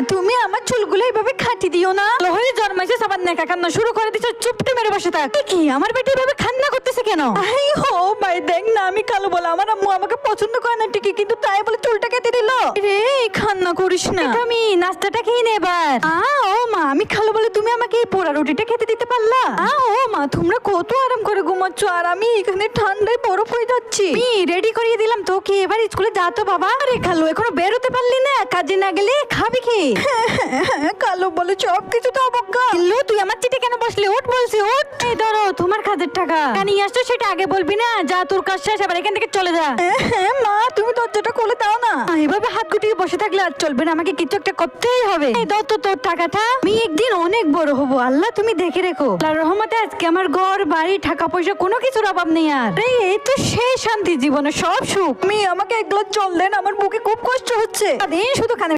তুমি আমার চুলগুলো এইভাবে খাটি দিও না। হয়ে জন্মাইছে সাবান নেকা কান্না শুরু করে দিছো, চুপটি মেরে বসে থাক। কি আমার বেটি এভাবে কান্না করতেছে কেন? ভাই দেখ না, আমি কালো বলে আমার আম্মু আমাকে পছন্দ করে না ঠিকই, কিন্তু তাই বলে চুলটা কেটে দিল। রে কান্না করিস না, আমি নাস্তাটা খেয়ে নে এবার। ও মা, আমি খালো বলে তুমি আমাকে এই পোড়া রুটিটা খেতে দিতে পারলা? ও মা, তোমরা কত আরাম করে ঘুমাচ্ছ আর আমি এখানে ঠান্ডায় বরফ হয়ে যাচ্ছি। রেডি করিয়ে দিলাম তোকে, এবার স্কুলে যা তো বাবা। আরে খালো, এখনো বের হতে পারলি না? কাজে না গেলে খাবি কি? কালো বলে সব কিছু তো অবজ্ঞা। তুই আমার চিঠি কেন বসলে? উঠ বলছি, উঠ। এই ধরো তোমার কাজের টাকা। নিয়ে আসছো সেটা আগে বলবি না? যা, তোর কাজ শেষ, এবার এখান থেকে চলে যা। মা, তুমি দরজাটা খুলে দাও না। এভাবে হাত গুটিয়ে বসে থাকলে আর চলবে না, আমাকে কিছু একটা করতেই হবে। এই দাও তো তোর টাকাটা, আমি একদিন অনেক বড় হব, আল্লাহ তুমি দেখে রেখো। আল্লাহর রহমতে আজকে আমার ঘর বাড়ি টাকা পয়সা কোনো কিছুর অভাব নেই আর। এই তো সেই শান্তি, জীবনে সব সুখ। আমাকে এক গ্লাস জল দেন, আমার বুকে খুব কষ্ট হচ্ছে। শুধু কানে